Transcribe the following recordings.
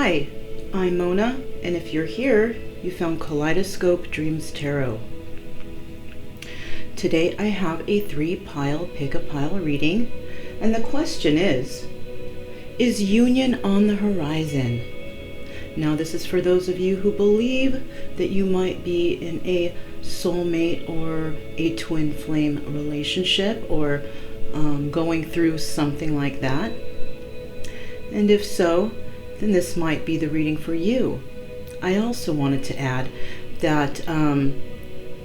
Hi, I'm Mona, and if you're here, you found Kaleidoscope Dreams Tarot. Today I have a 3-pile pick-a-pile reading, and the question is union on the horizon? Now this is for those of you who believe that you might be in a soulmate or a twin flame relationship, or going through something like that. And if so, then this might be the reading for you. I also wanted to add that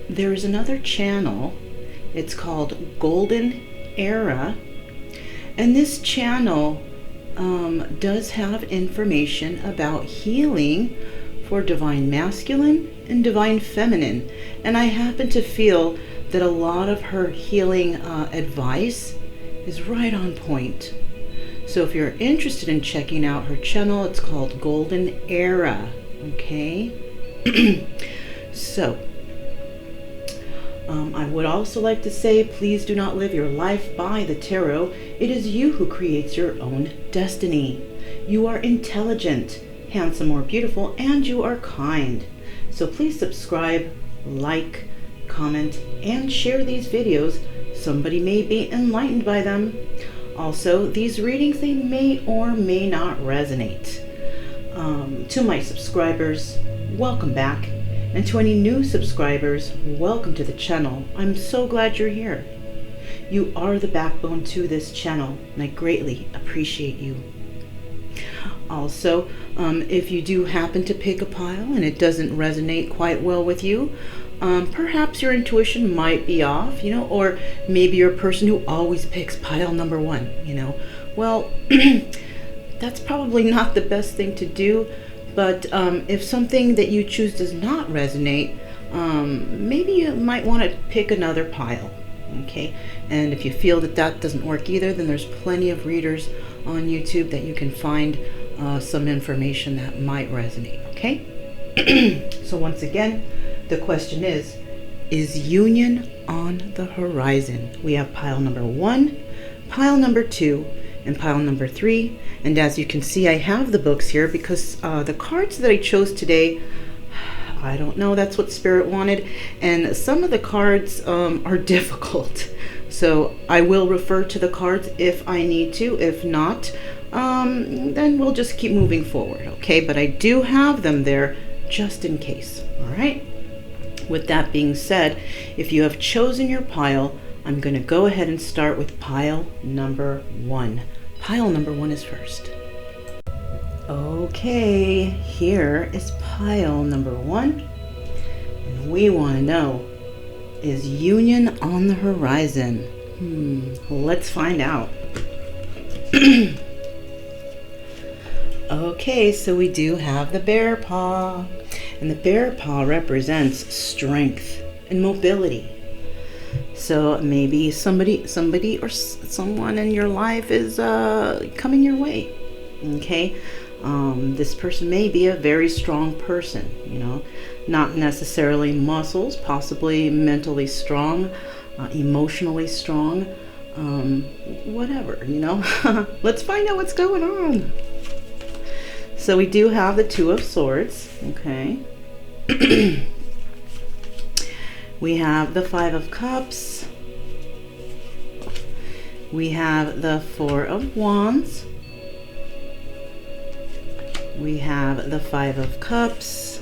there is another channel. It's called Golden Era, and this channel does have information about healing for divine masculine and divine feminine, and I happen to feel that a lot of her healing advice is right on point. So if you're interested in checking out her channel, it's called Golden Era, okay? So, I would also like to say, please do not live your life by the tarot. It is you who creates your own destiny. You are intelligent, handsome, or beautiful, and you are kind. So please subscribe, like, comment, and share these videos. Somebody may be enlightened by them. Also, these readings, they may or may not resonate. To my subscribers, welcome back. And to any new subscribers, welcome to the channel. I'm so glad you're here. You are the backbone to this channel, and I greatly appreciate you. Also, if you do happen to pick a pile and it doesn't resonate quite well with you, perhaps your intuition might be off, or maybe you're a person who always picks pile number 1, Well, that's probably not the best thing to do, but if something that you choose does not resonate, maybe you might want to pick another pile, okay? And if you feel that that doesn't work either, then there's plenty of readers on YouTube that you can find some information that might resonate, okay? So once again, the question is union on the horizon? We have pile number 1, pile number 2, and pile number 3. And as you can see, I have the books here because the cards that I chose today, I don't know, that's what Spirit wanted. And some of the cards are difficult. So I will refer to the cards if I need to. If not, then we'll just keep moving forward, okay? But I do have them there just in case, all right? With that being said, if you have chosen your pile, I'm going to go ahead and start with pile number 1. Pile number 1 is first. Okay, here is pile number 1. And we want to know, is union on the horizon? Let's find out. Okay, so we do have the bear paw. And the bear paw represents strength and mobility. So maybe somebody or someone in your life is coming your way, okay? This person may be a very strong person, not necessarily muscles, possibly mentally strong, emotionally strong, whatever, Let's find out what's going on. So we do have the 2 of Swords, okay? We have the 5 of Cups. We have the 4 of Wands. We have the 5 of Cups.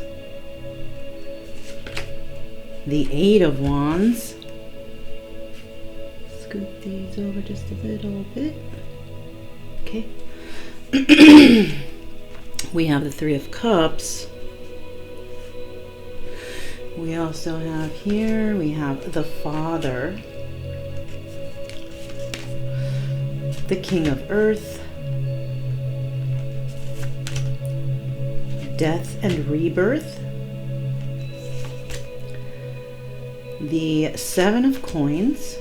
The 8 of Wands. Scoot these over just a little bit. Okay. We have the 3 of Cups. We also have here, we have the Father, the King of Earth, Death and Rebirth, the 7 of Coins,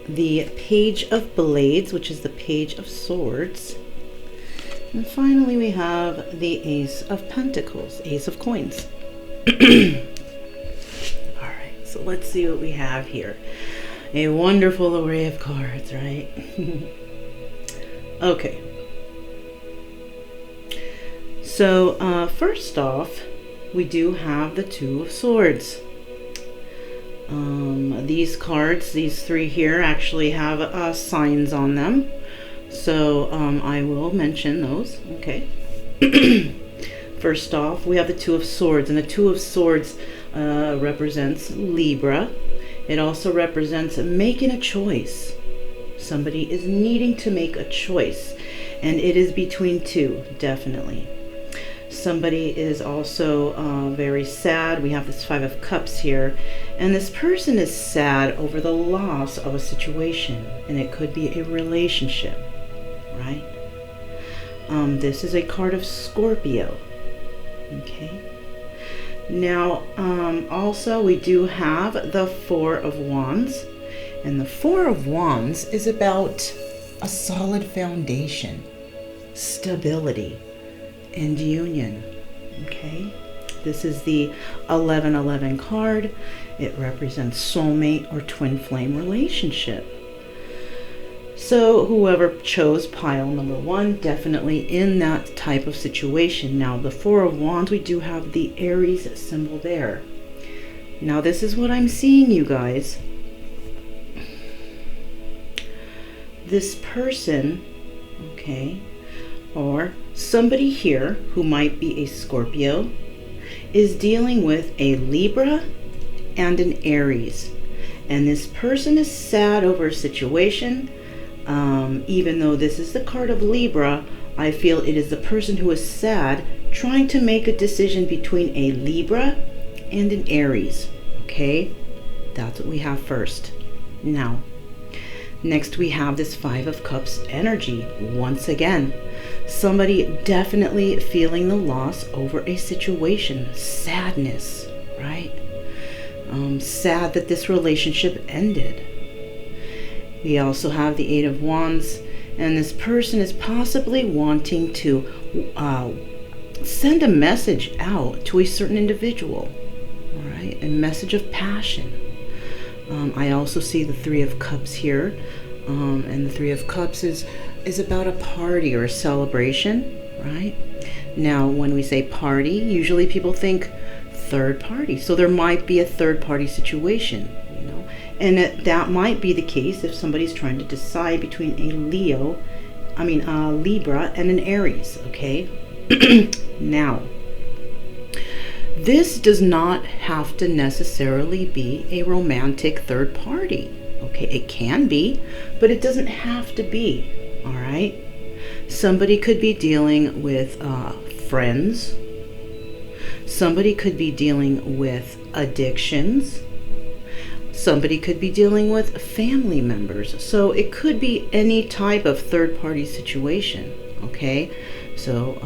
the Page of Blades, which is the Page of Swords, and finally we have the Ace of Pentacles, Ace of Coins. Alright, so let's see what we have here. A wonderful array of cards, right? Okay. So first off, we do have the Two of Swords. These cards, these three here, actually have signs on them. So I will mention those. Okay. First off, we have the Two of Swords, and the Two of Swords represents Libra. It also represents making a choice. Somebody is needing to make a choice, and it is between two, definitely. Somebody is also very sad. We have this Five of Cups here, and this person is sad over the loss of a situation, and it could be a relationship, right? This is a card of Scorpio. Okay. Now, also we do have the Four of Wands, and the Four of Wands is about a solid foundation, stability, and union. Okay. This is the 1111 card. It represents soulmate or twin flame relationship. So whoever chose pile number one, definitely in that type of situation. Now the Four of Wands, we do have the Aries symbol there. Now this is what I'm seeing, you guys. This person, okay, or somebody here who might be a Scorpio, is dealing with a Libra and an Aries. And this person is sad over a situation. Even though this is the card of Libra, I feel it is the person who is sad trying to make a decision between a Libra and an Aries. Okay, that's what we have first. Now, next we have this Five of Cups energy. Once again, somebody definitely feeling the loss over a situation, sadness, right? Sad that this relationship ended. We also have the Eight of Wands, and this person is possibly wanting to send a message out to a certain individual, all right? A message of passion. I also see the Three of Cups here, and the Three of Cups is about a party or a celebration, right? Now, when we say party, usually people think third party, so there might be a third party situation. And that might be the case if somebody's trying to decide between a Libra and an Aries, okay? Now, this does not have to necessarily be a romantic third party, okay? It can be, but it doesn't have to be, all right? Somebody could be dealing with friends. Somebody could be dealing with addictions. Somebody could be dealing with family members. So it could be any type of third-party situation, okay? So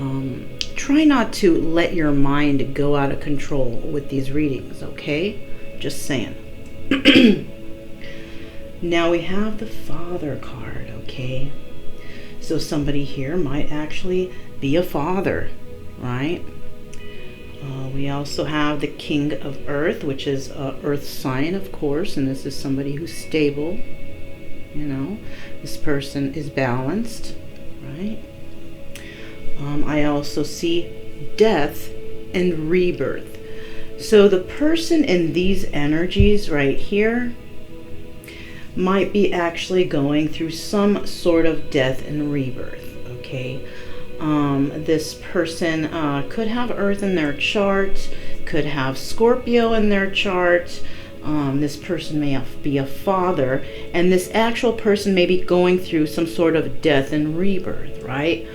try not to let your mind go out of control with these readings, okay? Just saying. Now we have the Father card, okay? So somebody here might actually be a father, right? We also have the King of Earth, which is Earth sign, of course, and this is somebody who's stable. This person is balanced, right? I also see death and rebirth. So the person in these energies right here might be actually going through some sort of death and rebirth, okay? This person could have Earth in their chart, could have Scorpio in their chart. This person may be a father, and this actual person may be going through some sort of death and rebirth, right?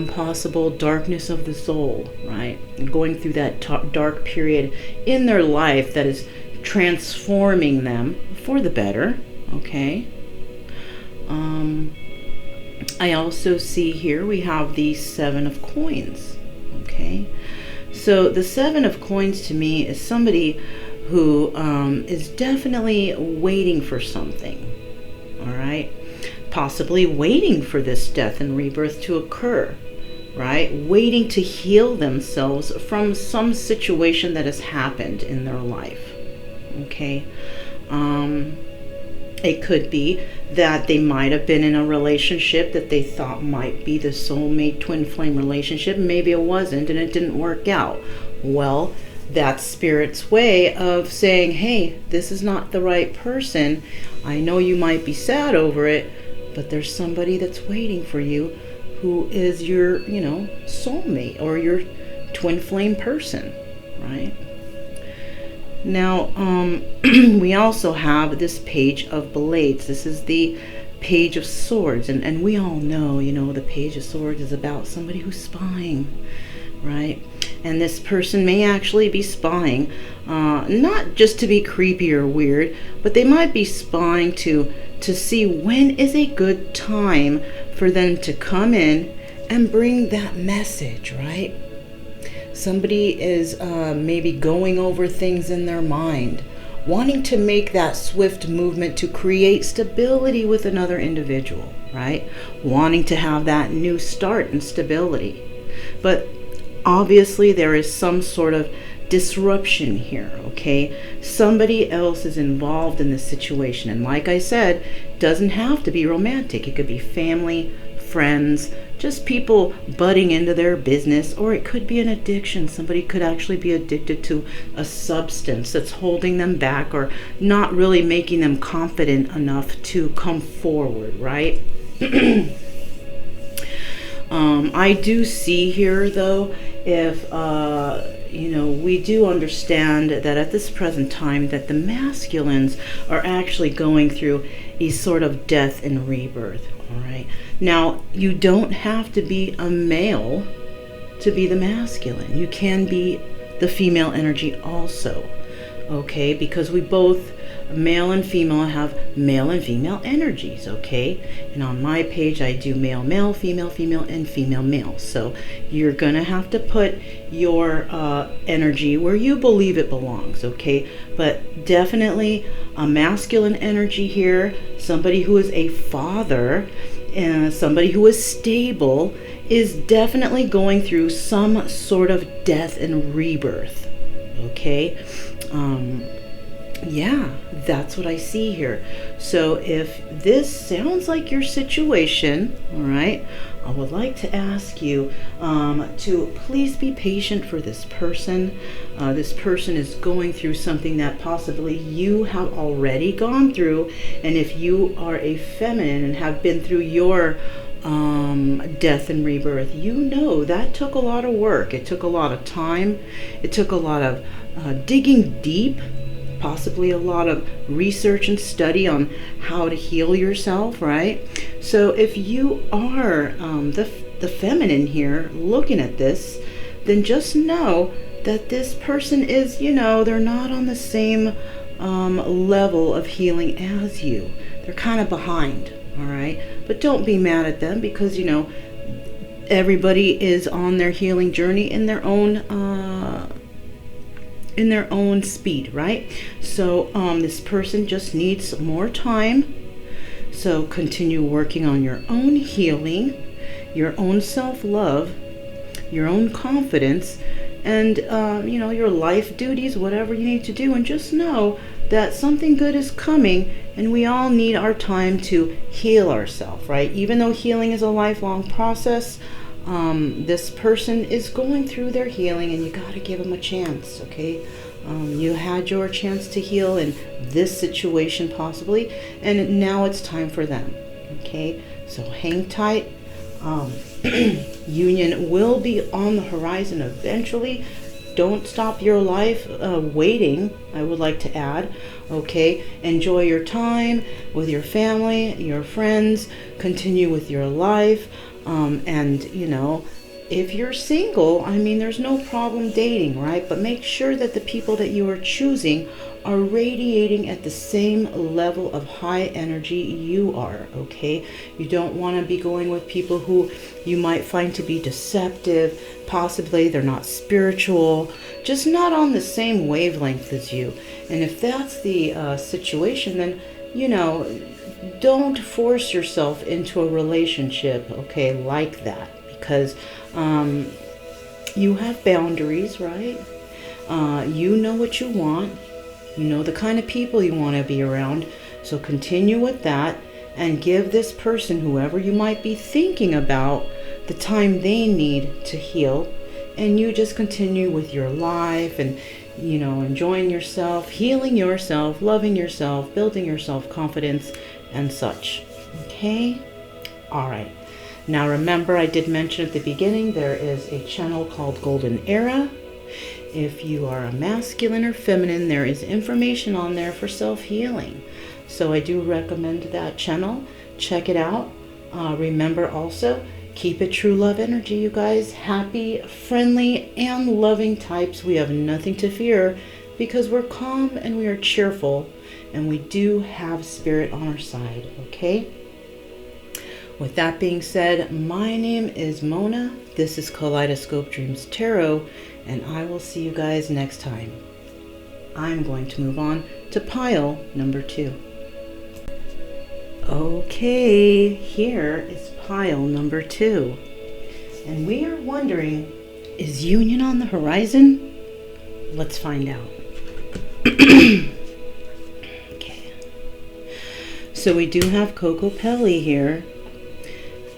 Possible darkness of the soul, right? Going through that dark period in their life that is transforming them for the better, okay? I also see here we have the Seven of Coins, okay? So the Seven of Coins to me is somebody who is definitely waiting for something, all right? Possibly waiting for this death and rebirth to occur, right? Waiting to heal themselves from some situation that has happened in their life, okay? It could be that they might have been in a relationship that they thought might be the soulmate twin flame relationship. Maybe it wasn't and it didn't work out. Well, that's Spirit's way of saying, hey, this is not the right person. I know you might be sad over it, but there's somebody that's waiting for you who is your, soulmate or your twin flame person, right? Now, we also have this Page of Blades. This is the Page of Swords. And we all know, the Page of Swords is about somebody who's spying, right? And this person may actually be spying, not just to be creepy or weird, but they might be spying to see when is a good time for them to come in and bring that message, right? Somebody is maybe going over things in their mind, wanting to make that swift movement to create stability with another individual, right? Wanting to have that new start and stability. But obviously there is some sort of disruption here, okay? Somebody else is involved in this situation. And like I said, it doesn't have to be romantic. It could be family, friends, just people butting into their business, or it could be an addiction. Somebody could actually be addicted to a substance that's holding them back or not really making them confident enough to come forward, right? I do see here, though, if, we do understand that at this present time that the masculines are actually going through a sort of death and rebirth, all right? Now, you don't have to be a male to be the masculine. You can be the female energy also, okay? Because we both, male and female, have male and female energies, okay? And on my page, I do male, male, female, female, and female, male. So you're going to have to put your energy where you believe it belongs, okay? But definitely a masculine energy here, somebody who is a father, somebody who is stable, is definitely going through some sort of death and rebirth, okay? Yeah, that's what I see here. So if this sounds like your situation, all right, I would like to ask you to please be patient for this person. This person is going through something that possibly you have already gone through. And if you are a feminine and have been through your death and rebirth, you know that took a lot of work. It took a lot of time. It took a lot of digging deep, possibly a lot of research and study on how to heal yourself, right? So if you are the feminine here looking at this, then just know that this person is, they're not on the same level of healing as you. They're kind of behind, all right? But don't be mad at them because, everybody is on their healing journey in their own speed, right? So this person just needs more time. So continue working on your own healing, your own self-love, your own confidence, and your life duties, whatever you need to do. And just know that something good is coming, and we all need our time to heal ourselves, right? Even though healing is a lifelong process, this person is going through their healing, and you got to give them a chance, okay? You had your chance to heal in this situation possibly, and now it's time for them, okay? So hang tight. Union will be on the horizon eventually. Don't stop your life waiting, I would like to add, okay? Enjoy your time with your family, your friends, continue with your life, and, if you're single, there's no problem dating, right? But make sure that the people that you are choosing are radiating at the same level of high energy you are, okay? You don't want to be going with people who you might find to be deceptive. Possibly they're not spiritual, just not on the same wavelength as you. And if that's the situation, then, don't force yourself into a relationship, okay, like that. Because you have boundaries, right? You know what you want. You know the kind of people you want to be around. So continue with that and give this person, whoever you might be thinking about, the time they need to heal. And you just continue with your life and, you know, enjoying yourself, healing yourself, loving yourself, building your self-confidence and such. Okay? All right. Now remember, I did mention at the beginning, there is a channel called Golden Era. If you are a masculine or feminine, there is information on there for self-healing. So I do recommend that channel. Check it out. Remember also, keep it true love energy, you guys. Happy, friendly, and loving types. We have nothing to fear because we're calm and we are cheerful. And we do have spirit on our side, okay? With that being said, my name is Mona. This is Kaleidoscope Dreams Tarot, and I will see you guys next time. I'm going to move on to pile number 2. Okay, here is pile number 2. And we are wondering, is union on the horizon? Let's find out. Okay. So we do have Kokopelli here.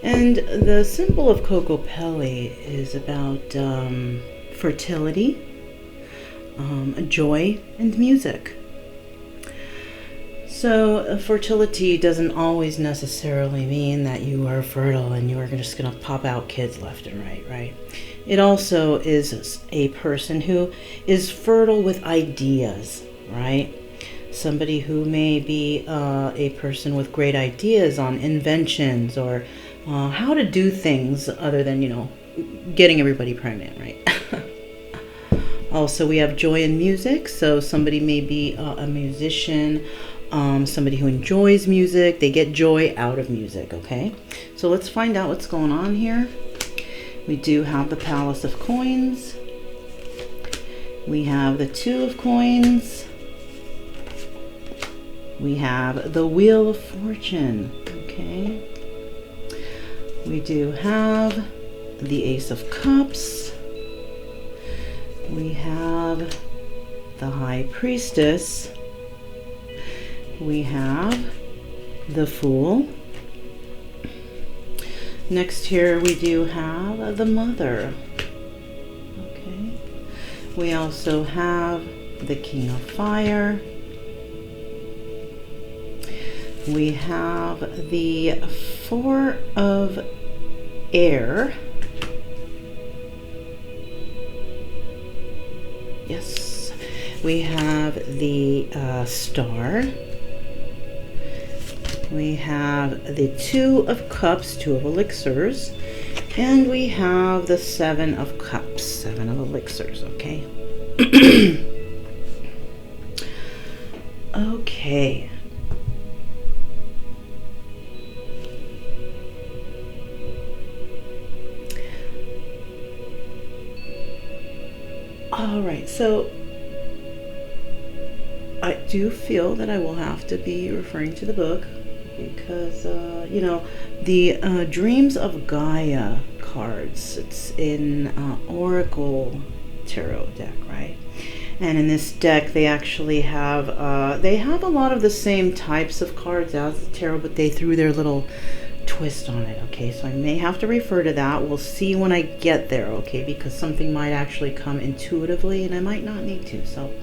And the symbol of Kokopelli is about fertility, joy, and music. So fertility doesn't always necessarily mean that you are fertile and you are just going to pop out kids left and right, right? It also is a person who is fertile with ideas, right? Somebody who may be a person with great ideas on inventions or how to do things other than, you know, getting everybody pregnant, right? Also, we have joy in music. So somebody may be a musician, somebody who enjoys music. They get joy out of music, okay? So let's find out what's going on here. We do have the Palace of Coins. We have the Two of Coins. We have the Wheel of Fortune, okay? We do have the Ace of Cups. We have the High Priestess. We have the Fool. Next here we do have the Mother. Okay. We also have the King of Fire. We have the Four of Air. Yes. We have the Star. We have the Two of Cups, Two of Elixirs. And we have the Seven of Cups, Seven of Elixirs, okay? Okay. All right, so I do feel that I will have to be referring to the book because, you know, the Dreams of Gaia cards, it's in Oracle Tarot deck, right? And in this deck, they actually have, they have a lot of the same types of cards as the tarot, but they threw their little twist on it, okay? So I may have to refer to that. We'll see when I get there, okay? Because something might actually come intuitively and I might not need to. So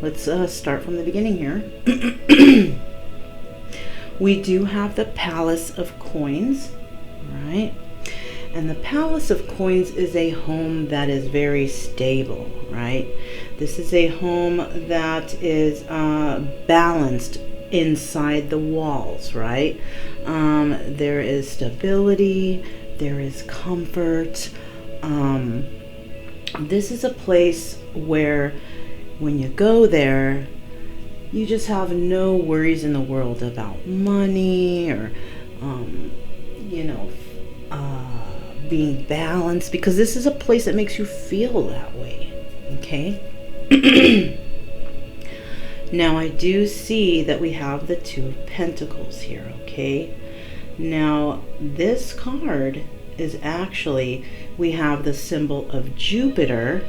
let's start from the beginning here. We do have the Palace of Coins, right? And the Palace of Coins is a home that is very stable, right? This is a home that is balanced inside the walls, right? There is stability, there is comfort. This is a place where when you go there, you just have no worries in the world about money or, you know, being balanced, because this is a place that makes you feel that way, okay? Now, I do see that we have the Two of Pentacles here, okay? Now, this card is actually, we have the symbol of Jupiter,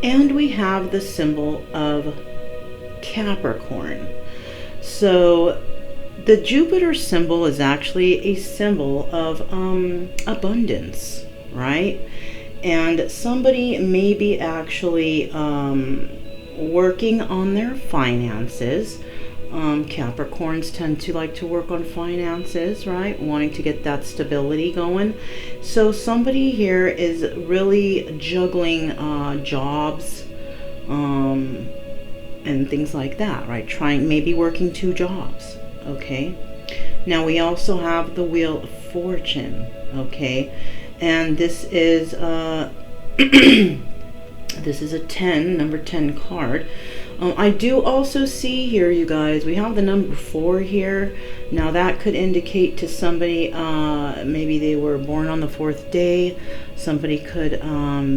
and we have the symbol of Capricorn. So the Jupiter symbol is actually a symbol of abundance, right? And somebody may be actually working on their finances. Capricorns tend to like to work on finances, right? Wanting to get that stability going. So somebody here is really juggling jobs and things like that, right? Maybe working 2 jobs, okay? Now we also have the Wheel of Fortune, okay? And this is this is a 10, number 10 card. I do also see here, you guys, we have the number 4 here. Now that could indicate to somebody, maybe they were born on the 4th day. Somebody could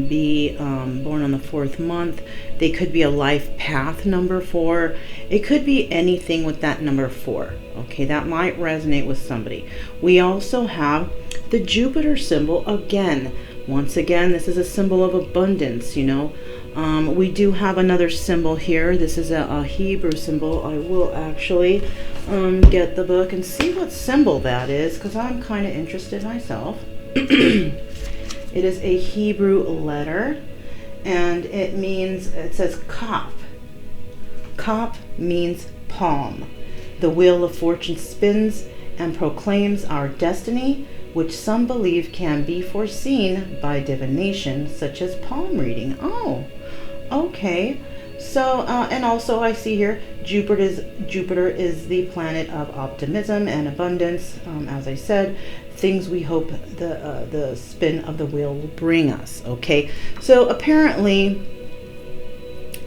be born on the 4th month. They could be a life path number 4. It could be anything with that number 4. Okay, that might resonate with somebody. We also have the Jupiter symbol again. Once again, this is a symbol of abundance, you know. We do have another symbol here. This is a Hebrew symbol. I will actually get the book and see what symbol that is, because I'm kind of interested myself. It is a Hebrew letter, and it says Kop. Kop means palm. The Wheel of Fortune spins and proclaims our destiny, which some believe can be foreseen by divination, such as palm reading. Oh, okay. So, and also I see here, Jupiter is the planet of optimism and abundance. As I said, things we hope the spin of the wheel will bring us. Okay. So apparently,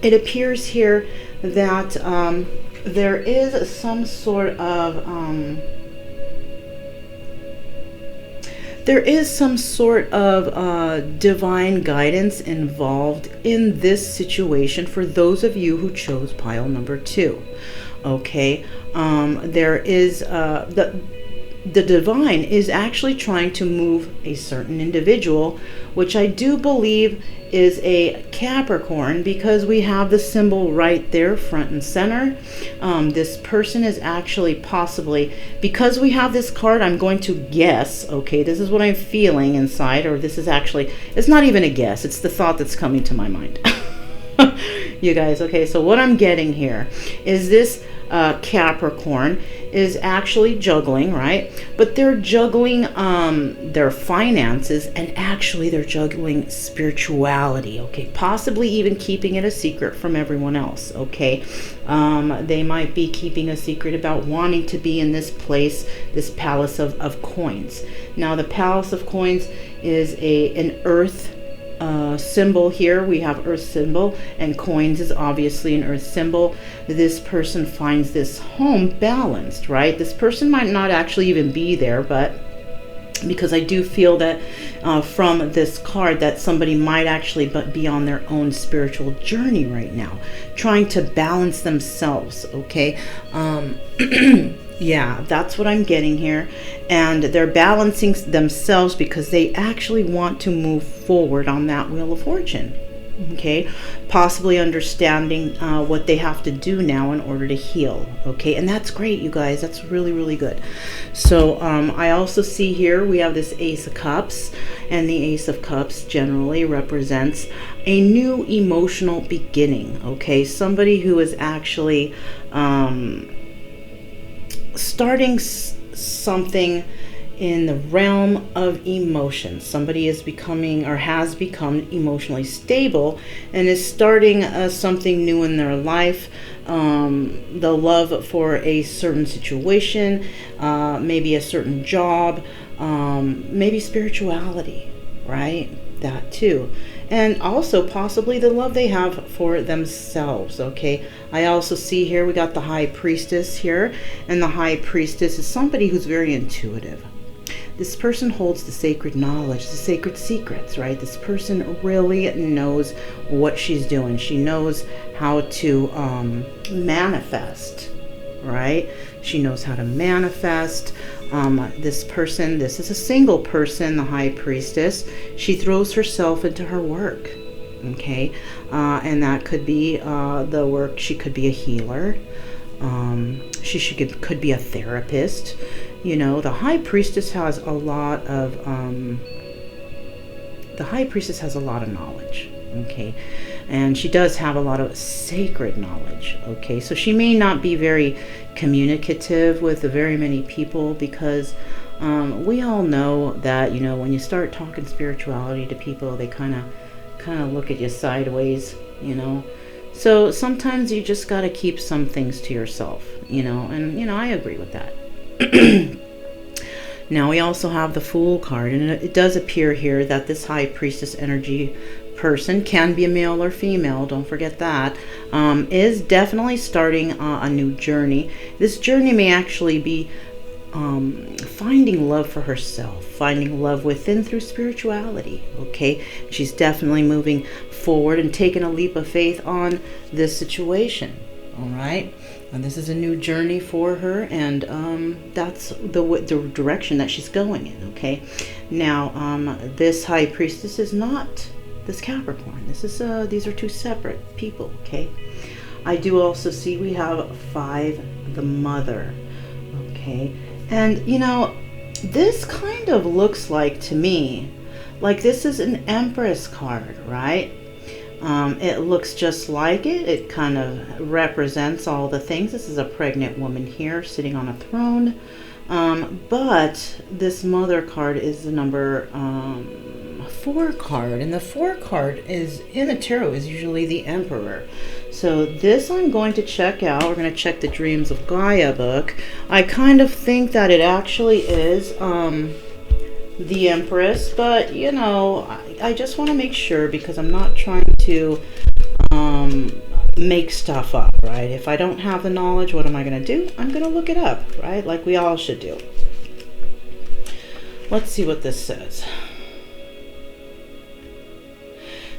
it appears here that there is some sort of divine guidance involved in this situation for those of you who chose pile number 2. Okay, there is the divine is actually trying to move a certain individual, which I do believe is a Capricorn, because we have the symbol right there front and center. This person is actually possibly, because we have this card, I'm going to guess, okay, this is what I'm feeling inside, or this is actually, it's not even a guess, it's the thought that's coming to my mind. You guys, okay, so what I'm getting here is this Capricorn is actually juggling, right? But they're juggling their finances, and actually they're juggling spirituality, okay? Possibly even keeping it a secret from everyone else, okay? They might be keeping a secret about wanting to be in this place, this palace of coins. Now, the palace of coins is an earth symbol here. We have earth symbol, and coins is obviously an earth symbol. This person finds this home balanced, right? This person might not actually even be there, but because I do feel that from this card that somebody might actually be on their own spiritual journey right now, trying to balance themselves, okay? Yeah, that's what I'm getting here. And they're balancing themselves because they actually want to move forward on that Wheel of Fortune. Okay, possibly understanding what they have to do now in order to heal. Okay, and that's great, you guys. That's really, really good. So I also see here we have this Ace of Cups, and the Ace of Cups generally represents a new emotional beginning. Okay, somebody who is actually starting something in the realm of emotions. Somebody is becoming or has become emotionally stable and is starting something new in their life. The love for a certain situation, maybe a certain job, maybe spirituality, right? That too. And also possibly the love they have for themselves, okay? I also see here we got the High Priestess here, and the High Priestess is somebody who's very intuitive. This person holds the sacred knowledge, the sacred secrets, right? This person really knows what she's doing. She knows how to manifest, right? She knows how to manifest. This person, this is a single person, the High Priestess. She throws herself into her work, okay? And that could be the work. She could be a healer. could be a therapist. You know, the High Priestess has a lot of knowledge, okay? And she does have a lot of sacred knowledge, okay? So she may not be very communicative with very many people, because we all know that, you know, when you start talking spirituality to people, they kind of look at you sideways, you know? So sometimes you just got to keep some things to yourself, you know? And, you know, I agree with that. Now we also have the Fool card, and it does appear here that this High Priestess energy person, can be a male or female, don't forget that, is definitely starting a new journey. This journey may actually be finding love for herself, finding love within through spirituality, okay? She's definitely moving forward and taking a leap of faith on this situation, all right? And this is a new journey for her, and that's the direction that she's going in, okay? Now, this High Priestess is not this Capricorn. These are two separate people, okay? I do also see we have 5, the Mother, okay? And, you know, this kind of looks like, to me, like this is an Empress card, right? It looks just like it. It kind of represents all the things. This is a pregnant woman here sitting on a throne. But this Mother card is the number 4 card. And the 4 card is, in the tarot, is usually the Emperor. So this I'm going to check out. We're going to check the Dreams of Gaia book. I kind of think that it actually is the Empress, but you know, I just want to make sure, because I'm not trying to make stuff up, right? If I don't have the knowledge, what am I going to do? I'm going to look it up, right? Like we all should do. Let's see what this says.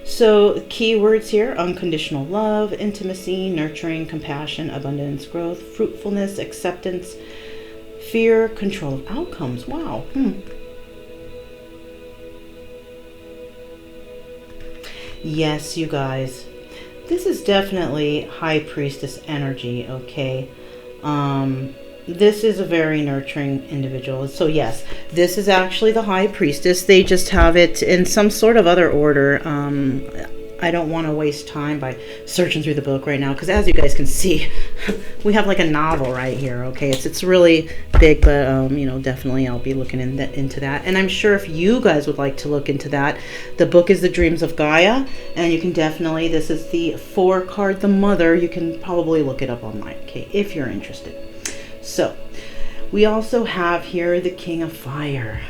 So keywords here: unconditional love, intimacy, nurturing, compassion, abundance, growth, fruitfulness, acceptance, fear, control of outcomes. Wow. Yes, you guys, this is definitely High Priestess energy, okay? This is a very nurturing individual. So yes, this is actually the High Priestess. They just have it in some sort of other order. I don't want to waste time by searching through the book right now, because as you guys can see, we have like a novel right here, okay? It's really big, but you know, definitely I'll be looking into that. And I'm sure if you guys would like to look into that, the book is The Dreams of Gaia, and you can definitely, this is the 4 card, the Mother. You can probably look it up online, okay, if you're interested. So we also have here the King of Fire,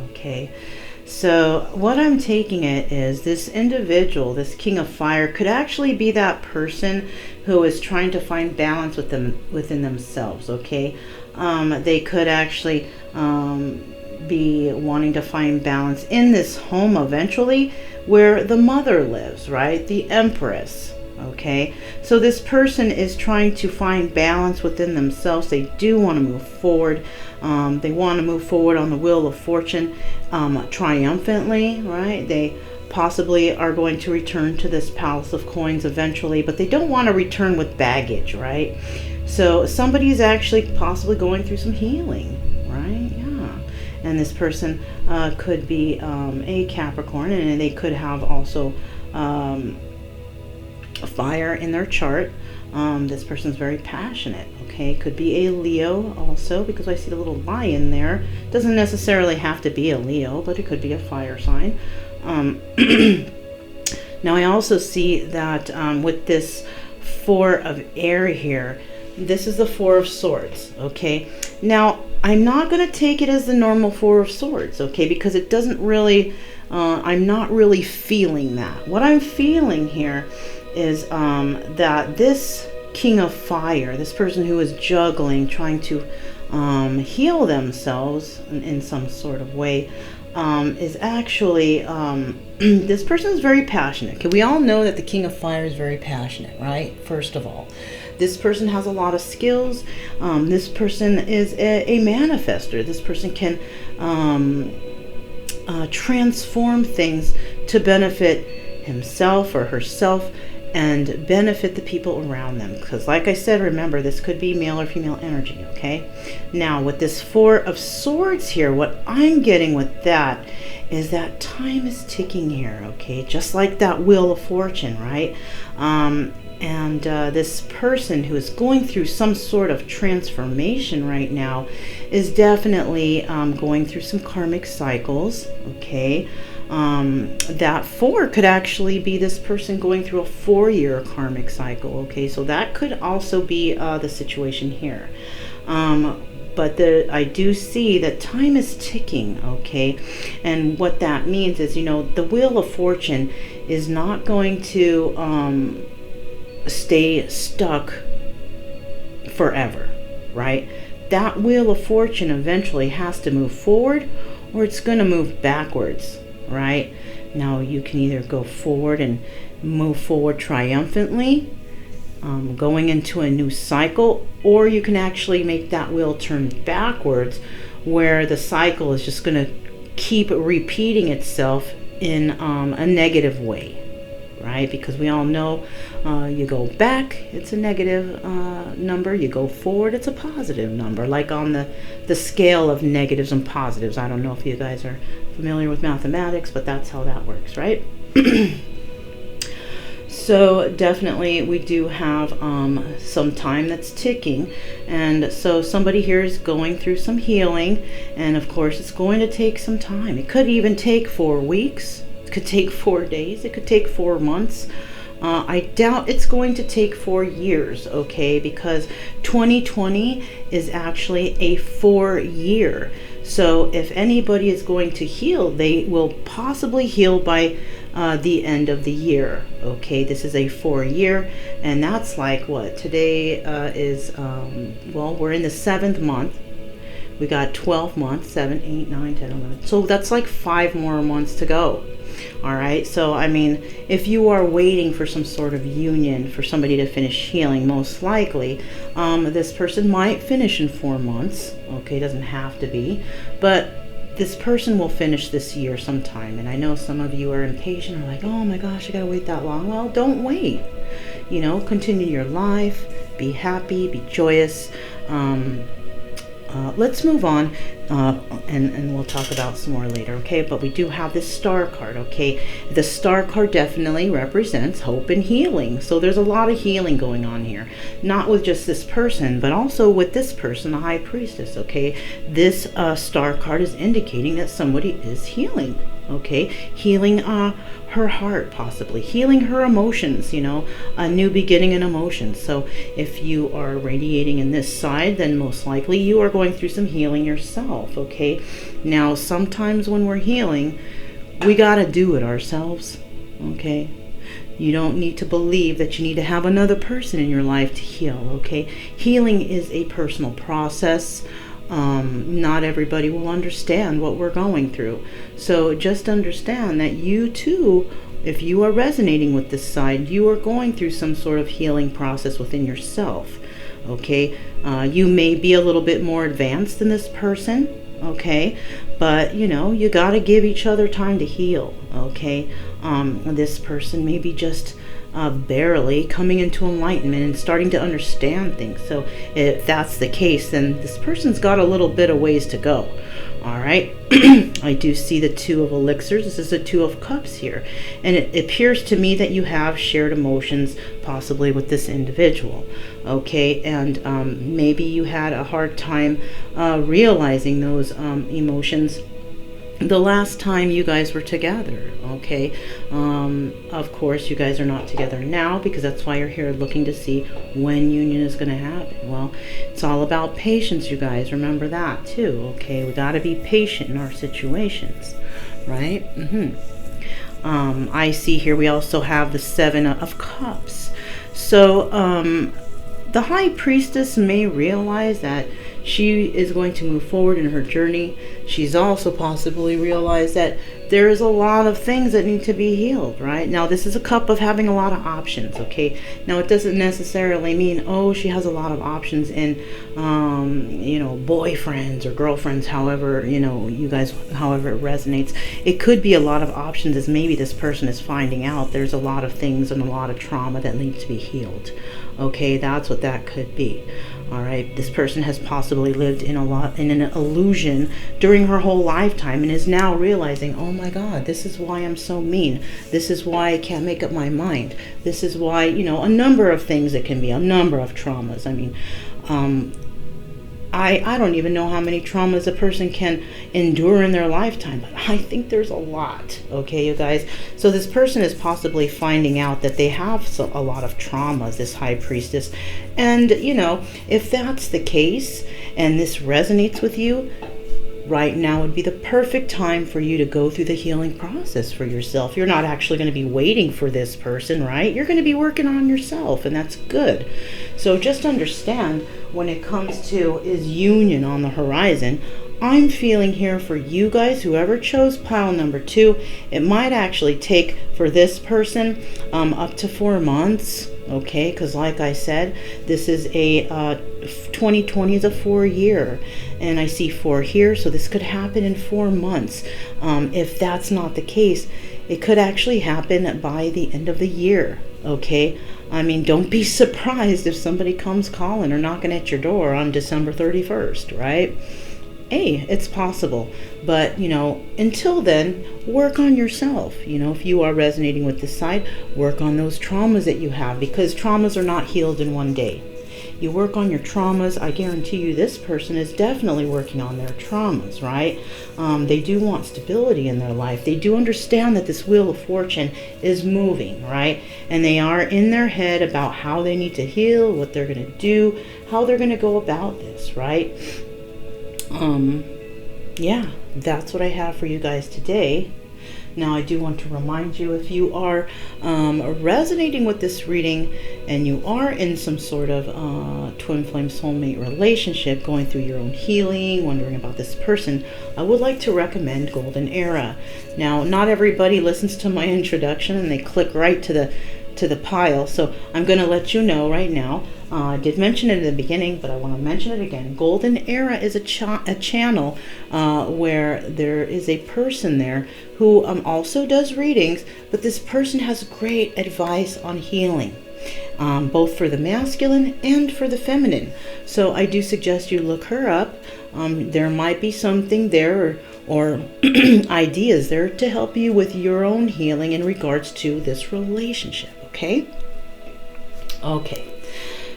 okay? So what I'm taking it is this individual, this King of Fire, could actually be that person who is trying to find balance within themselves, okay? They could actually be wanting to find balance in this home eventually where the Mother lives, right? The Empress, okay? So this person is trying to find balance within themselves. They do want to move forward. They want to move forward on the wheel of fortune triumphantly, right? They possibly are going to return to this Palace of Coins eventually, but they don't want to return with baggage, right? So somebody's actually possibly going through some healing, right? Yeah. And this person could be a Capricorn, and they could have also fire in their chart. This person's very passionate, okay? Could be a Leo also, because I see the little lion there. Doesn't necessarily have to be a Leo, but it could be a fire sign. Now I also see that with this 4 of air here, this is the 4 of swords, okay? Now I'm not going to take it as the normal 4 of swords, okay? Because it doesn't really, I'm not really feeling that. What I'm feeling here is that this King of Fire, this person who is juggling, trying to heal themselves in some sort of way, is actually, this person is very passionate. Okay, we all know that the King of Fire is very passionate, right? First of all, this person has a lot of skills. This person is a manifester. This person can transform things to benefit himself or herself and benefit the people around them. Because like I said, remember, this could be male or female energy, okay? Now, with this Four of Swords here, what I'm getting with that is that time is ticking here, okay? Just like that Wheel of Fortune, right? This person who is going through some sort of transformation right now is definitely going through some karmic cycles, okay? That 4 could actually be this person going through a 4-year karmic cycle, okay? So that could also be the situation here. But I do see that time is ticking, okay? And what that means is, you know, the Wheel of Fortune is not going to stay stuck forever, right? That Wheel of Fortune eventually has to move forward, or it's going to move backwards, right? Now, you can either go forward and move forward triumphantly, going into a new cycle, or you can actually make that wheel turn backwards, where the cycle is just going to keep repeating itself in a negative way, right? Because we all know you go back, it's a negative number. You go forward, it's a positive number, like on the scale of negatives and positives. I don't know if you guys are familiar with mathematics, but that's how that works, right? So definitely we do have some time that's ticking, and so somebody here is going through some healing, and of course it's going to take some time. It could even take 4 weeks, it could take 4 days, it could take 4 months. I doubt it's going to take 4 years, okay, because 2020 is actually a 4-year. So if anybody is going to heal, they will possibly heal by the end of the year, okay? This is a 4-year, and that's like what? Today is, well, we're in the 7th month. We got 12 months, 7, 8, 9, 10, 11. So that's like 5 more months to go. All right, so I mean, if you are waiting for some sort of union for somebody to finish healing, most likely this person might finish in 4 months. Okay, doesn't have to be, but this person will finish this year sometime. And I know some of you are impatient, are like, oh my gosh, I gotta wait that long. Well, don't wait. You know, continue your life, be happy, be joyous. Let's move on, and we'll talk about some more later, okay? But we do have this Star card, okay? The Star card definitely represents hope and healing. So there's a lot of healing going on here. Not with just this person, but also with this person, the High Priestess, okay? This Star card is indicating that somebody is healing, okay? Healing her heart, possibly. Healing her emotions, you know, a new beginning in emotions. So if you are radiating in this side, then most likely you are going through some healing yourself, okay? Now, sometimes when we're healing, we got to do it ourselves, okay? You don't need to believe that you need to have another person in your life to heal, okay? Healing is a personal process. Not everybody will understand what we're going through. So just understand that you too, if you are resonating with this side, you are going through some sort of healing process within yourself. Okay, you may be a little bit more advanced than this person, okay, but you know, you got to give each other time to heal, okay? This person may be just barely coming into enlightenment and starting to understand things. So if that's the case, then this person's got a little bit of ways to go. All right. I do see the 2 of elixirs. This is the 2 of cups here, and it appears to me that you have shared emotions possibly with this individual, okay? And maybe you had a hard time realizing those emotions the last time you guys were together, okay? Of course, you guys are not together now, because that's why you're here looking to see when union is going to happen. Well, it's all about patience, you guys. Remember that too, okay? We got to be patient in our situations, right? I see here we also have the 7 of cups. So the High Priestess may realize that she is going to move forward in her journey. She's also possibly realized that there is a lot of things that need to be healed, right? Now, this is a cup of having a lot of options, okay? Now, it doesn't necessarily mean, oh, she has a lot of options in, you know, boyfriends or girlfriends, however, you know, you guys, however it resonates. It could be a lot of options as maybe this person is finding out there's a lot of things and a lot of trauma that needs to be healed, okay? That's what that could be. All right, this person has possibly lived in an illusion during her whole lifetime and is now realizing, oh my God, this is why I'm so mean. This is why I can't make up my mind. This is why, you know, a number of things it can be, a number of traumas. I mean, I don't even know how many traumas a person can endure in their lifetime, but I think there's a lot, okay, you guys? So this person is possibly finding out that they have a lot of traumas, this high priestess. And, you know, if that's the case and this resonates with you, right now would be the perfect time for you to go through the healing process for yourself. You're not actually going to be waiting for this person, right? You're going to be working on yourself, and that's good. So just understand, when it comes to is union on the horizon, I'm feeling here for you guys, whoever chose pile number 2, it might actually take for this person up to 4 months, okay? Because like I said, this is a 2020 is a 4-year, and I see 4 here, so this could happen in 4 months. If that's not the case, it could actually happen by the end of the year, okay? I mean, don't be surprised if somebody comes calling or knocking at your door on December 31st, right? Hey, it's possible. But, you know, until then, work on yourself. You know, if you are resonating with this side, work on those traumas that you have, because traumas are not healed in one day. You work on your traumas, I guarantee you this person is definitely working on their traumas, right? They do want stability in their life. They do understand that this wheel of fortune is moving, right? And they are in their head about how they need to heal, what they're going to do, how they're going to go about this, right? Yeah, that's what I have for you guys today. Now, I do want to remind you, if you are resonating with this reading and you are in some sort of twin flame soulmate relationship, going through your own healing, wondering about this person, I would like to recommend Golden Era. Now, not everybody listens to my introduction and they click right to the pile, so I'm going to let you know right now. I did mention it in the beginning, but I want to mention it again. Golden Era is a channel where there is a person there who also does readings, but this person has great advice on healing, both for the masculine and for the feminine. So I do suggest you look her up. There might be something there or ideas there to help you with your own healing in regards to this relationship, okay? Okay.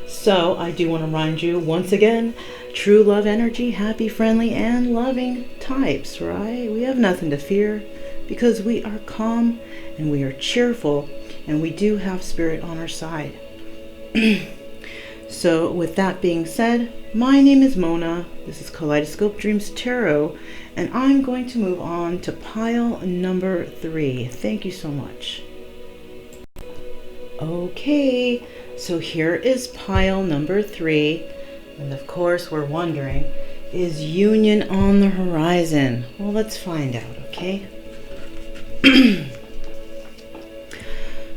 So I do want to remind you once again, true love energy, happy, friendly, and loving types, right? We have nothing to fear because we are calm and we are cheerful and we do have spirit on our side. So with that being said, my name is Mona. This is Kaleidoscope Dreams Tarot, and I'm going to move on to pile number 3. Thank you so much. Okay. So here is pile number 3, and of course we're wondering, is union on the horizon? Well, let's find out, okay?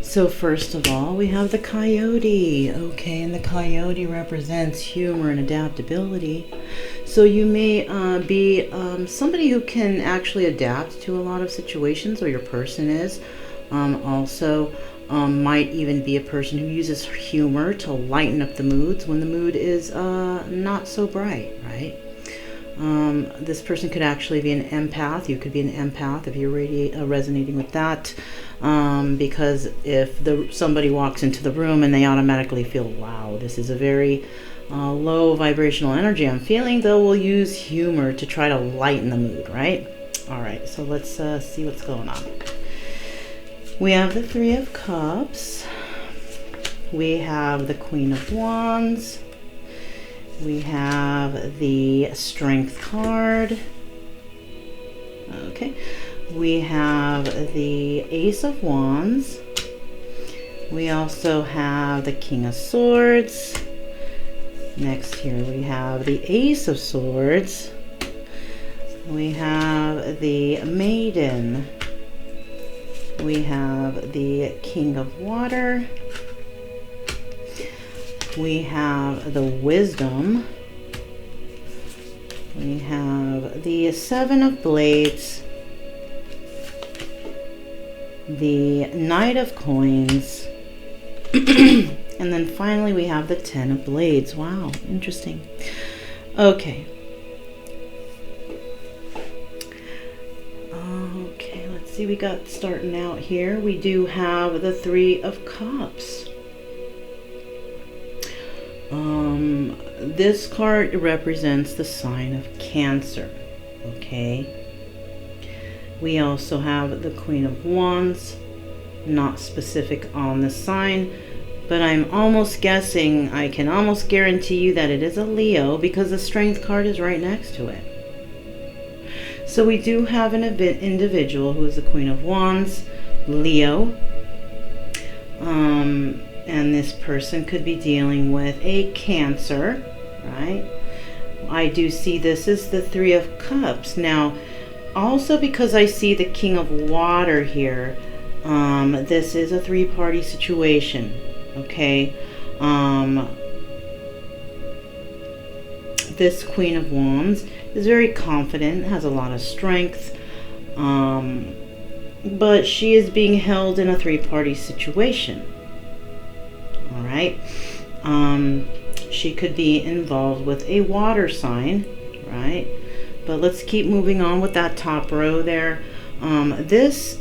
So first of all, we have the coyote, okay, and the coyote represents humor and adaptability. So you may be somebody who can actually adapt to a lot of situations, or your person is. Also, might even be a person who uses humor to lighten up the moods when the mood is not so bright, right? This person could actually be an empath. You could be an empath if you're resonating with that, because if somebody walks into the room and they automatically feel, wow, this is a very low vibrational energy I'm feeling, they will use humor to try to lighten the mood, right? All right, so let's see what's going on. We have the 3 of Cups. We have the Queen of Wands. We have the Strength card. Okay. We have the Ace of Wands. We also have the King of Swords. Next here we have the Ace of Swords. We have the Maiden. We have the King of Water. We have the Wisdom. We have the Seven of Blades. The Knight of Coins. And then finally we have the Ten of Blades. Wow, interesting. Okay. Okay, let's see. We got starting out here. We do have the Three of Cups. This card represents the sign of Cancer. Okay. We also have the Queen of Wands. Not specific on the sign, but I'm almost guessing, I can almost guarantee you that it is a Leo because the Strength card is right next to it. So we do have an individual who is the Queen of Wands, Leo. And this person could be dealing with a Cancer, right? I do see this is the Three of Cups. Now, also because I see the King of Water here, this is a three-party situation, okay? This Queen of Wands is very confident, has a lot of strength, but she is being held in a three-party situation, all right? She could be involved with a water sign, right? But let's keep moving on with that top row there. This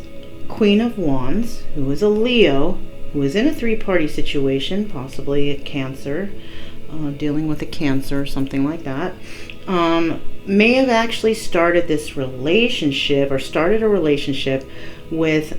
Queen of Wands, who is a Leo, who is in a three-party situation, possibly a Cancer, dealing with a Cancer or something like that, may have actually started this relationship or started a relationship with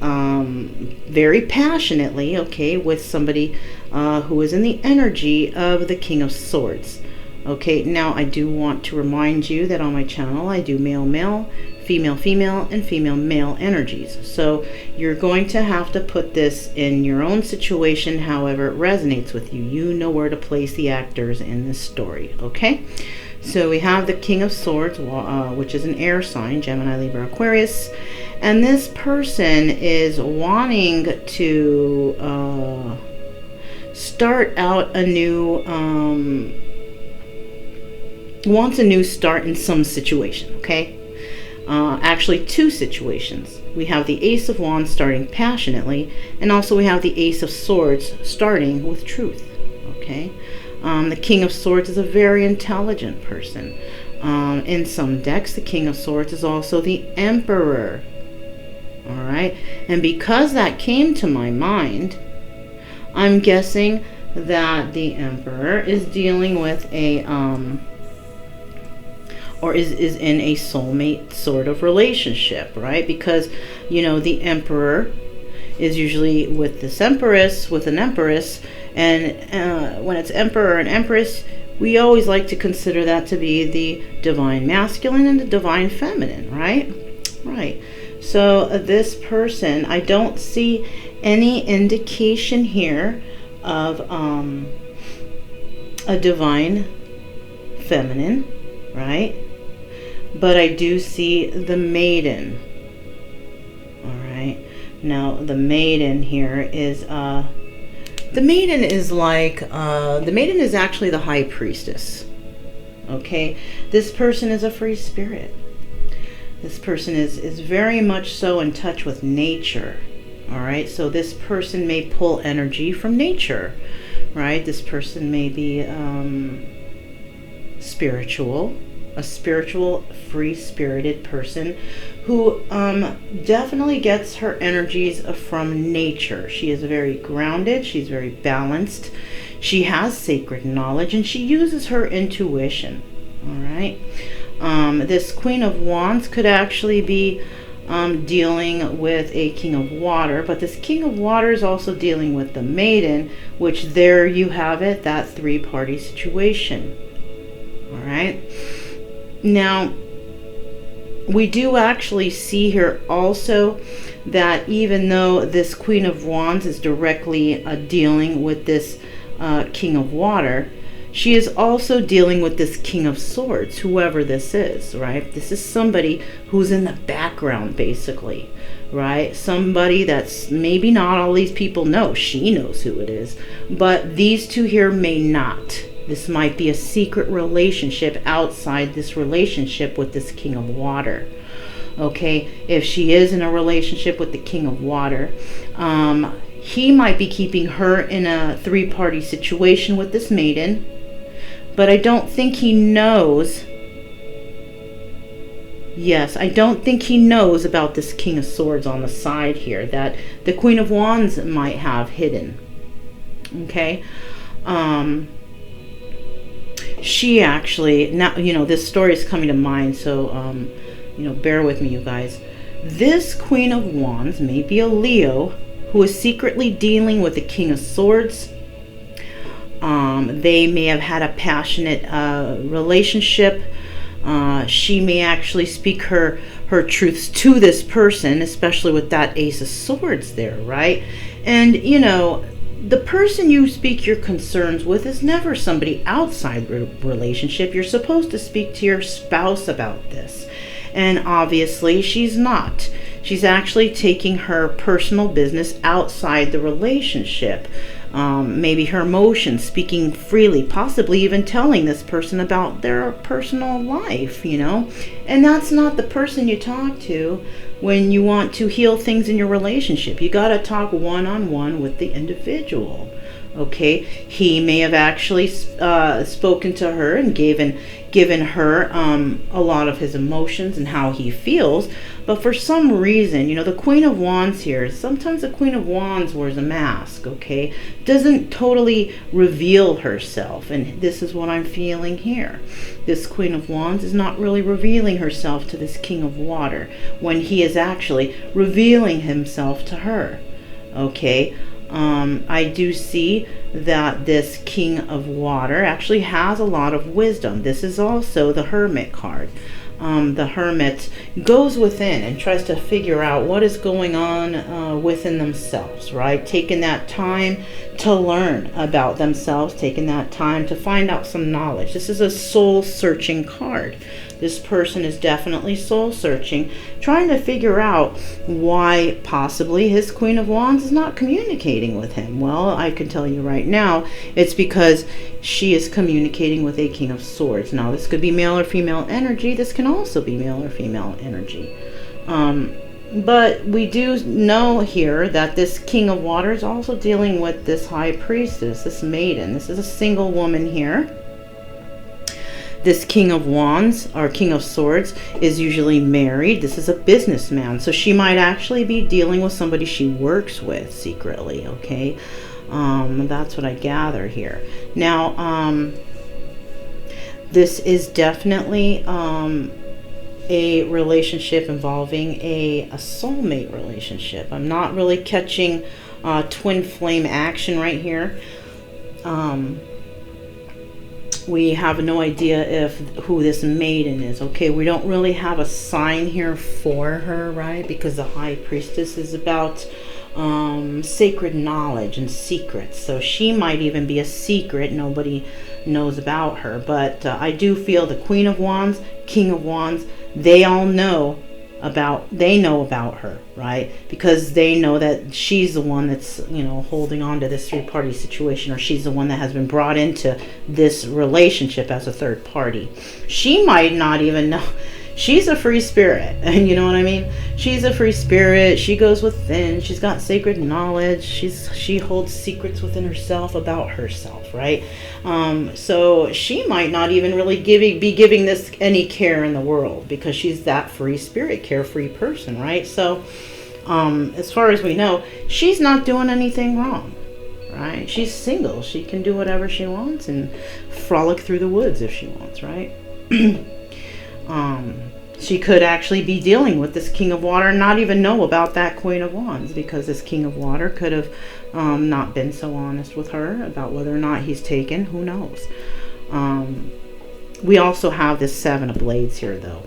very passionately, okay, with somebody who is in the energy of the King of Swords. Okay, now I do want to remind you that on my channel I do male-male, female-female, and female-male energies. So you're going to have to put this in your own situation however it resonates with you. You know where to place the actors in this story, okay? So we have the King of Swords, which is an air sign, Gemini, Libra, Aquarius. And this person is wanting to start out a new... wants a new start in some situation, okay? Actually, two situations. We have the Ace of Wands starting passionately, and also we have the Ace of Swords starting with truth, okay? The King of Swords is a very intelligent person. In some decks, the King of Swords is also the Emperor, all right? And because that came to my mind, I'm guessing that the Emperor is dealing with a... or is in a soulmate sort of relationship, right? Because, you know, the Emperor is usually with this Empress, with an Empress, and when it's Emperor and Empress, we always like to consider that to be the divine masculine and the divine feminine, right? Right. So this person, I don't see any indication here of a divine feminine, right? But I do see the Maiden. All right. Now the Maiden here is the Maiden is like the Maiden is actually the High Priestess. Okay. This person is a free spirit. This person is very much so in touch with nature. All right. So this person may pull energy from nature, right? This person may be spiritual. A spiritual, free-spirited person who definitely gets her energies from nature. She is very grounded. She's very balanced. She has sacred knowledge, and she uses her intuition. All right. This Queen of Wands could actually be dealing with a King of Water, but this King of Water is also dealing with the Maiden, which there you have it, that three-party situation. All right. Now, we do actually see here also that even though this Queen of Wands is directly dealing with this King of Water, she is also dealing with this King of Swords, whoever this is, right? This is somebody who's in the background, basically, right? Somebody that's maybe not all these people know. She knows who it is, but these two here may not. This might be a secret relationship outside this relationship with this King of Water. Okay, if she is in a relationship with the King of Water, he might be keeping her in a three-party situation with this maiden, but I don't think he knows. Yes, I don't think he knows about this King of Swords on the side here that the Queen of Wands might have hidden. Okay, she actually, now, you know, this story is coming to mind, so you know, bear with me, you guys. This Queen of Wands may be a Leo who is secretly dealing with the King of Swords. They may have had a passionate relationship. She may actually speak her truths to this person, especially with that Ace of Swords there, right? And, you know, the person you speak your concerns with is never somebody outside the relationship. You're supposed to speak to your spouse about this. And obviously she's not. She's actually taking her personal business outside the relationship. Maybe her emotions, speaking freely, possibly even telling this person about their personal life, you know. And that's not the person you talk to when you want to heal things in your relationship. You got to talk one-on-one with the individual. Okay, he may have actually spoken to her and given her a lot of his emotions and how he feels, but for some reason, you know, the Queen of Wands here, sometimes the Queen of Wands wears a mask, okay, doesn't totally reveal herself, and this is what I'm feeling here. This Queen of Wands is not really revealing herself to this King of Water when he is actually revealing himself to her. Okay, I do see that this King of Water actually has a lot of wisdom. This is also the Hermit card. The Hermit goes within and tries to figure out what is going on within themselves, right? Taking that time to learn about themselves, taking that time to find out some knowledge. This is a soul-searching card. This person is definitely soul-searching, trying to figure out why possibly his Queen of Wands is not communicating with him. Well, I can tell you right now, it's because she is communicating with a King of Swords. Now, this could be male or female energy. This can also be male or female energy. But we do know here that this King of Water is also dealing with this High Priestess, this maiden. This is a single woman here. This King of Wands, or King of Swords, is usually married. This is a businessman. So she might actually be dealing with somebody she works with secretly, okay? That's what I gather here. Now, this is definitely a relationship involving a soulmate relationship. I'm not really catching twin flame action right here. We have no idea who this maiden is. Okay, we don't really have a sign here for her, right? Because the High Priestess is about sacred knowledge and secrets. So she might even be a secret. Nobody knows about her. But I do feel the Queen of Wands, King of Wands, they know about her, right? Because they know that she's the one that's, you know, holding on to this three-party situation, or she's the one that has been brought into this relationship as a third party. She might not even know. She's a free spirit, and you know what I mean? She's a free spirit. She goes within. She's got sacred knowledge. She holds secrets within herself about herself, right? So she might not even really be giving this any care in the world, because she's that free spirit, carefree person, right? So as far as we know, she's not doing anything wrong, right? She's single. She can do whatever she wants and frolic through the woods if she wants, right? She could actually be dealing with this King of Water and not even know about that Queen of Wands, because this King of Water could have not been so honest with her about whether or not he's taken. Who knows? We also have this Seven of Blades here, though.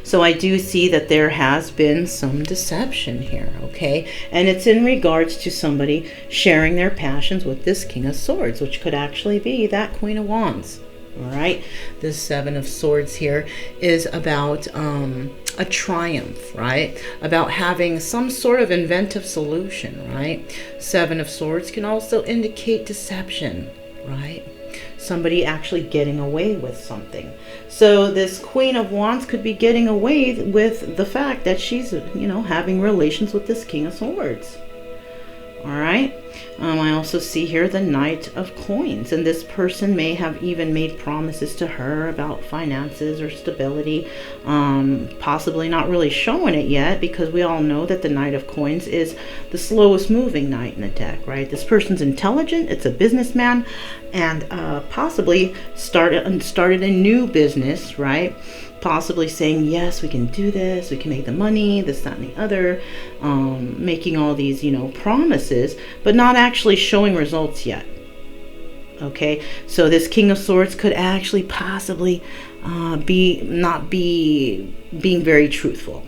So I do see that there has been some deception here, okay? And it's in regards to somebody sharing their passions with this King of Swords, which could actually be that Queen of Wands. All right, the Seven of Swords here is about a triumph, right? About having some sort of inventive solution, right? Seven of Swords can also indicate deception, right? Somebody actually getting away with something. So this Queen of Wands could be getting away with the fact that she's, you know, having relations with this King of Swords. All right. I also see here the Knight of Coins, and this person may have even made promises to her about finances or stability, possibly not really showing it yet, because we all know that the Knight of Coins is the slowest moving knight in the deck, right? This person's intelligent, it's a businessman, and possibly started a new business, right? Possibly saying, yes, we can do this, we can make the money, this, that, and the other, making all these, you know, promises, but not actually showing results yet. Okay, so this King of Swords could actually possibly not be being very truthful.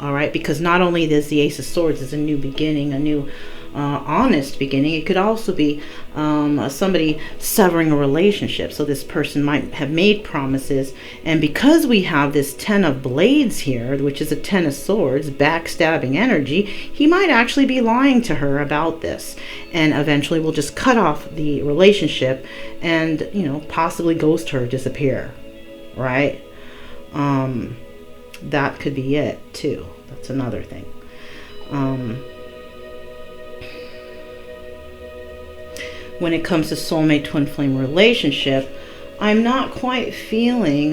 All right, because not only is the Ace of Swords is a new beginning, a new honest beginning, it could also be somebody severing a relationship. So this person might have made promises, and because we have this Ten of Blades here, which is a Ten of Swords, backstabbing energy, he might actually be lying to her about this, and eventually will just cut off the relationship and, you know, possibly ghost her, disappear, right? That could be it too. That's another thing. When it comes to soulmate twin flame relationship, I'm not quite feeling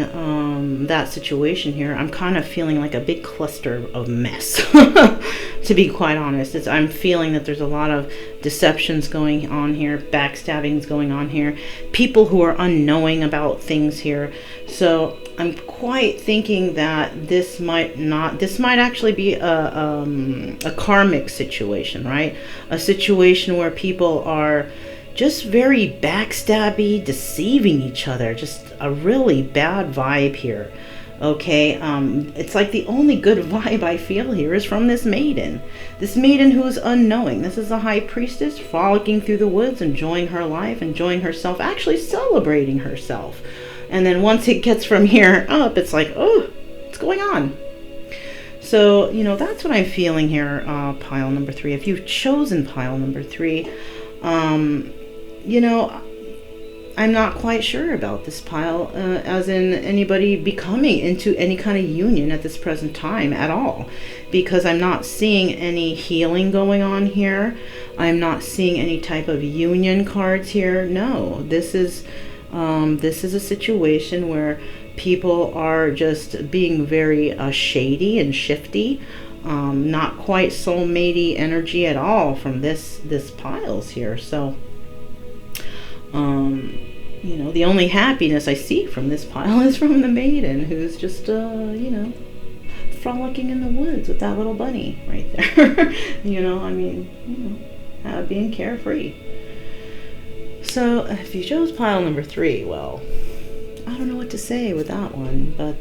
that situation here. I'm kind of feeling like a big cluster of mess, to be quite honest. I'm feeling that there's a lot of deceptions going on here, backstabbings going on here, people who are unknowing about things here. So I'm quite thinking that this might actually be a karmic situation, right? A situation where people are just very backstabby, deceiving each other. Just a really bad vibe here. Okay, it's like the only good vibe I feel here is from this maiden. This maiden who is unknowing. This is a high priestess frolicking through the woods, enjoying her life, enjoying herself, actually celebrating herself. And then once it gets from here up, it's like, oh, what's going on? So, you know, that's what I'm feeling here, pile number 3. If you've chosen pile number 3, you know, I'm not quite sure about this pile, as in anybody becoming into any kind of union at this present time at all, because I'm not seeing any healing going on here. I'm not seeing any type of union cards here. No, this is a situation where people are just being very shady and shifty. Not quite soulmatey energy at all from this piles here. So you know, the only happiness I see from this pile is from the maiden, who's just you know, frolicking in the woods with that little bunny right there. You know, I mean, you know, being carefree. So if you chose pile number 3, well, I don't know what to say with that one, but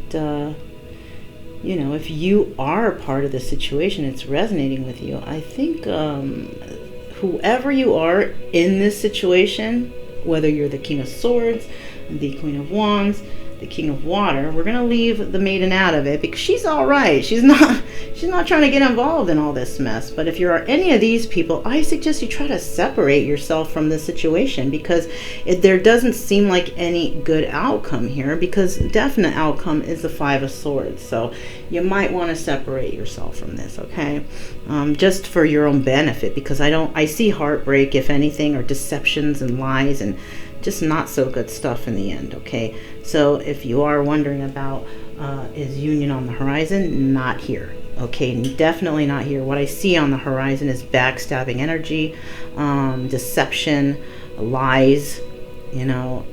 you know, if you are part of the situation, it's resonating with you. I think whoever you are in this situation, whether you're the King of Swords, the Queen of Wands, the King of Water, we're gonna leave the maiden out of it because she's all right. She's not trying to get involved in all this mess. But if you're any of these people, I suggest you try to separate yourself from this situation, because there doesn't seem like any good outcome here, because definite outcome is the 5 of Swords. So you might want to separate yourself from this, okay? Just for your own benefit, because I see heartbreak, if anything, or deceptions and lies and just not so good stuff in the end, okay? So if you are wondering about is union on the horizon, not here, okay? Definitely not here. What I see on the horizon is backstabbing energy, deception, lies, you know,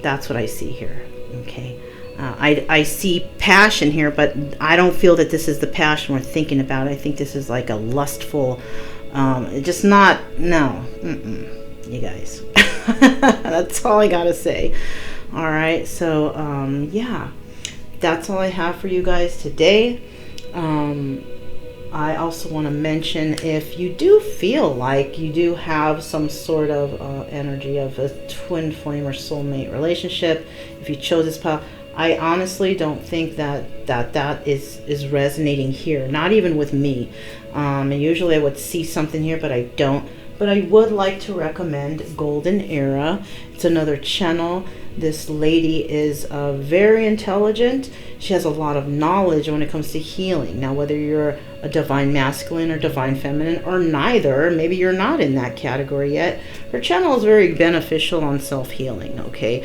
that's what I see here, okay? I see passion here, but I don't feel that this is the passion we're thinking about. I think this is like a lustful, just not, no, you guys. That's all I gotta say. All right, so yeah, that's all I have for you guys today. I also want to mention, if you do feel like you do have some sort of energy of a twin flame or soulmate relationship, if you chose this pile, I honestly don't think that is resonating here, not even with me. And usually I would see something here, but I don't. But I would like to recommend Golden Era. It's another channel. This lady is very intelligent. She has a lot of knowledge when it comes to healing. Now, whether you're a divine masculine or divine feminine or neither, maybe you're not in that category yet, her channel is very beneficial on self-healing, okay?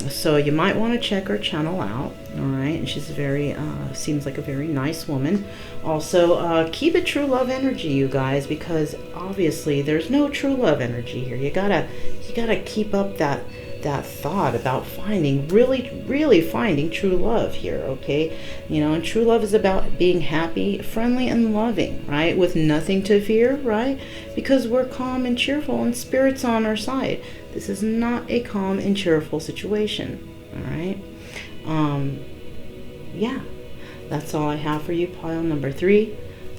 So you might want to check her channel out, all right? And she's very, seems like a very nice woman. Also, keep it true love energy, you guys, because obviously there's no true love energy here. You gotta keep up that thought about finding, really finding true love here, okay? You know, and true love is about being happy, friendly, and loving, right? With nothing to fear, right? Because we're calm and cheerful and spirit's on our side. This is not a calm and cheerful situation, all right? Yeah, that's all I have for you, pile number 3.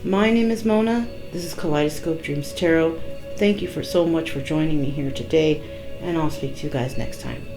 My name is Mona. This is Kaleidoscope Dreams Tarot. Thank you so much for joining me here today, and I'll speak to you guys next time.